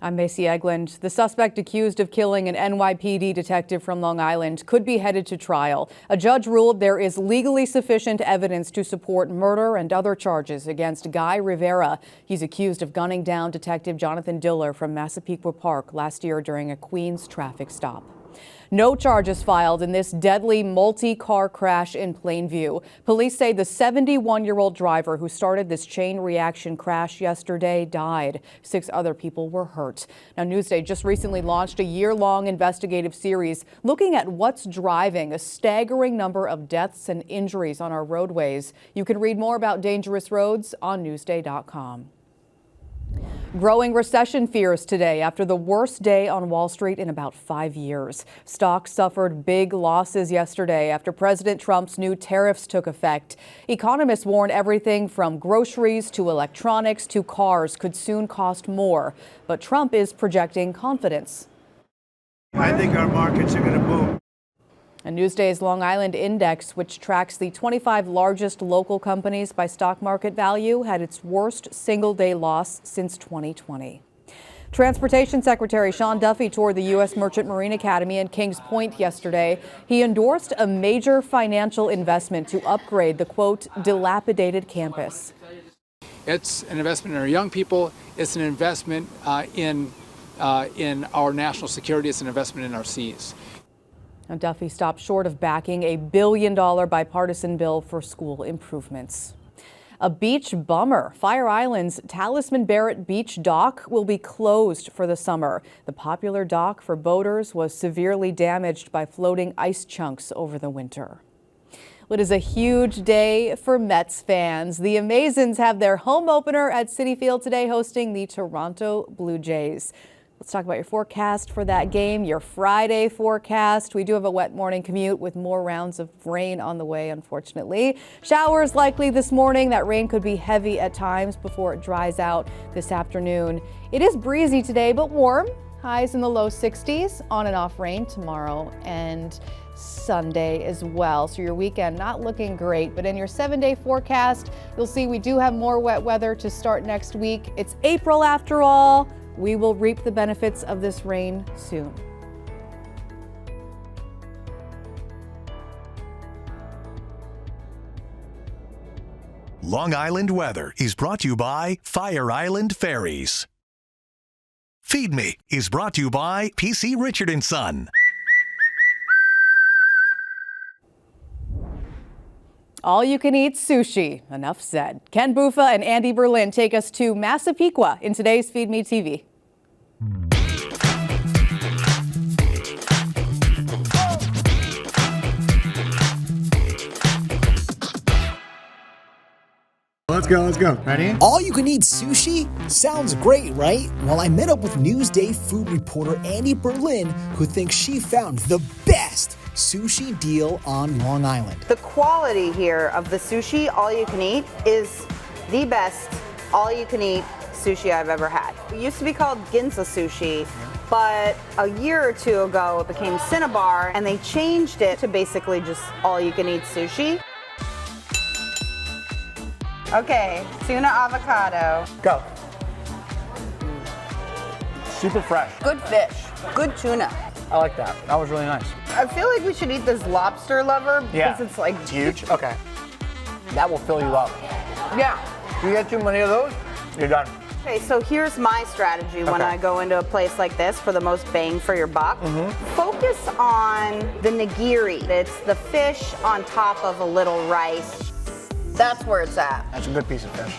I'm Macy Egland. The suspect accused of killing an NYPD detective from Long Island could be headed to trial. A judge ruled there is legally sufficient evidence to support murder and other charges against Guy Rivera. He's accused of gunning down Detective Jonathan Diller from Massapequa Park last year during a Queens traffic stop. No charges filed in this deadly multi-car crash in Plainview. Police say the 71-year-old driver who started this chain reaction crash yesterday died. 6 other people were hurt. Now, Newsday just recently launched a year-long investigative series looking at what's driving a staggering number of deaths and injuries on our roadways. You can read more about dangerous roads on Newsday.com. Growing recession fears today after the worst day on Wall Street in about 5 years. Stocks suffered big losses yesterday after President Trump's new tariffs took effect. Economists warn everything from groceries to electronics to cars could soon cost more. But Trump is projecting confidence. I think our markets are going to boom. A Newsday's Long Island Index, which tracks the 25 largest local companies by stock market value, had its worst single-day loss since 2020. Transportation Secretary Sean Duffy toured the U.S. Merchant Marine Academy in Kings Point yesterday. He endorsed a major financial investment to upgrade the, quote, dilapidated campus. It's an investment in our young people. It's an investment in our national security. It's an investment in our seas. Now, Duffy stopped short of backing a $1 billion bipartisan bill for school improvements. A beach bummer. Fire Island's Talisman Barrett Beach dock will be closed for the summer. The popular dock for boaters was severely damaged by floating ice chunks over the winter. It is a huge day for Mets fans. The Amazons have their home opener at Citi Field today, hosting the Toronto Blue Jays. Let's talk about your forecast for that game, your Friday forecast. We do have a wet morning commute with more rounds of rain on the way, unfortunately. Showers likely this morning. That rain could be heavy at times before it dries out this afternoon. It is breezy today, but warm. Highs in the low 60s. On and off rain tomorrow and Sunday as well. So your weekend not looking great, but in your 7-day forecast, you'll see we do have more wet weather to start next week. It's April after all. We will reap the benefits of this rain soon. Long Island weather is brought to you by Fire Island Ferries. FeedMe is brought to you by PC Richard & Son. All you can eat sushi. Enough said. Ken Buffa and Andy Berlin take us to Massapequa in today's FeedMe TV. Let's go. Ready? All you can eat sushi? Sounds great, right? Well, I met up with Newsday food reporter Andy Berlin, who thinks she found the best sushi deal on Long Island. The quality here of the sushi, all you can eat, is the best all you can eat sushi I've ever had. It used to be called Ginza sushi, but a year or 2 ago it became Cinnabar, and they changed it to basically just all you can eat sushi. Okay, tuna avocado. Go. Super fresh. Good fish, good tuna. I like that. That was really nice. I feel like we should eat this lobster lover because it's like it's huge. Okay. That will fill you up. Yeah. If you get too many of those, you're done. Okay, so here's my strategy when I go into a place like this for the most bang for your buck. Focus on the nigiri. It's the fish on top of a little rice. That's where it's at. That's a good piece of fish.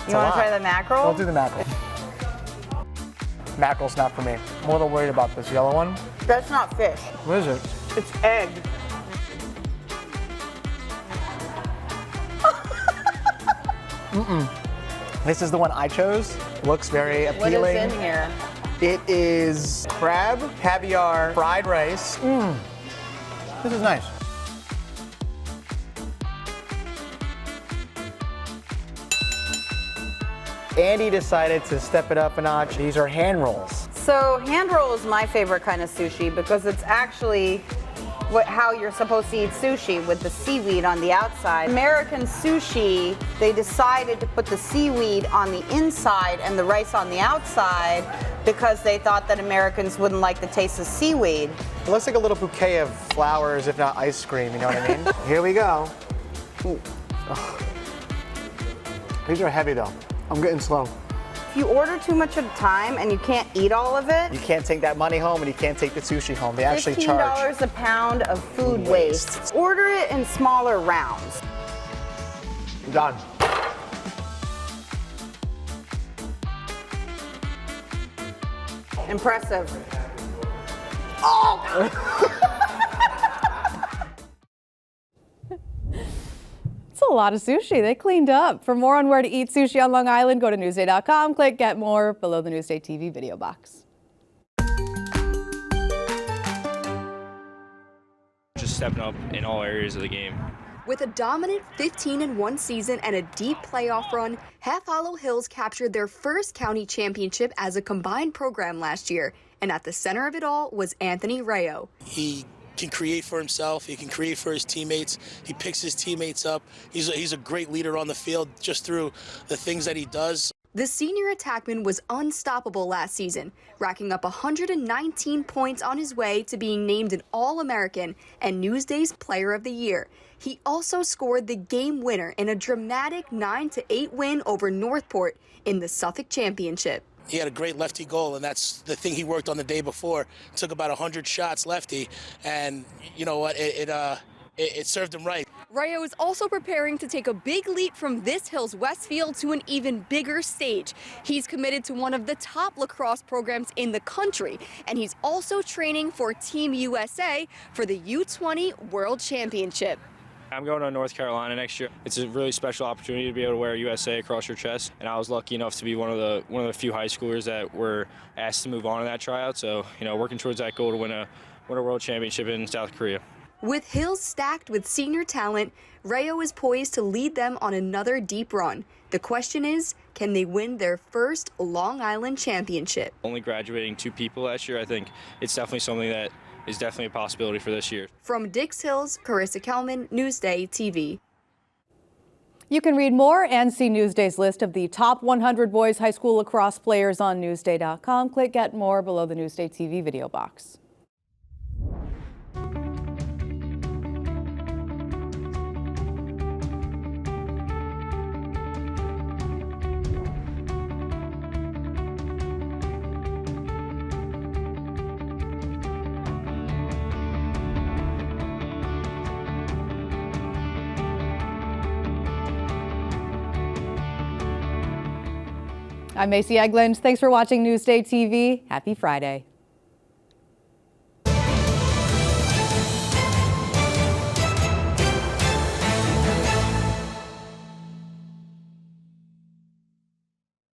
You want to try the mackerel? Don't do the mackerel. Mackerel's not for me. I'm a little worried about this yellow one. That's not fish. What is it? It's egg. This is the one I chose. Looks very appealing. What is in here? It is crab, caviar, fried rice. This is nice. Andy decided to step it up a notch. These are hand rolls. So hand roll is my favorite kind of sushi because it's actually how you're supposed to eat sushi with the seaweed on the outside. American sushi, they decided to put the seaweed on the inside and the rice on the outside because they thought that Americans wouldn't like the taste of seaweed. It looks like a little bouquet of flowers, if not ice cream, you know what I mean? Here we go. Ooh. Oh. These are heavy though. I'm getting slow. If you order too much at a time and you can't eat all of it, You can't take that money home and you can't take the sushi home. They actually charge. $15 a pound of food waste. Order it in smaller rounds. Done. Impressive. It's a lot of sushi. They cleaned up. For more on where to eat sushi on Long Island, go to Newsday.com. Click Get More below the Newsday TV video box. Just stepping up in all areas of the game. With a dominant 15-1 season and a deep playoff run, Half Hollow Hills captured their first county championship as a combined program last year. And at the center of it all was Anthony Rayo. He can create for himself. He can create for his teammates. He picks his teammates up. He's a great leader on the field just through the things that he does. The senior attackman was unstoppable last season, racking up 119 points on his way to being named an All-American and Newsday's Player of the Year. He also scored the game winner in a dramatic 9-8 win over Northport in the Suffolk Championship. He had a great lefty goal, and that's the thing he worked on the day before. Took about 100 shots lefty, and you know what? It served him right. Rayo is also preparing to take a big leap from this Hills Westfield to an even bigger stage. He's committed to one of the top lacrosse programs in the country, and he's also training for Team USA for the U20 World Championship. I'm going to North Carolina next year. It's a really special opportunity to be able to wear USA across your chest, and I was lucky enough to be one of the few high schoolers that were asked to move on to that tryout. So, working towards that goal to win a world championship in South Korea. With Hills stacked with senior talent, Rayo is poised to lead them on another deep run. The question is, can they win their first Long Island championship? Only graduating 2 people last year, I think it's definitely something that is definitely a possibility for this year. From Dix Hills, Carissa Kelman, Newsday TV. You can read more and see Newsday's list of the top 100 boys high school lacrosse players on Newsday.com. Click Get More below the Newsday TV video box. I'm Macy Eglund. Thanks for watching Newsday TV. Happy Friday.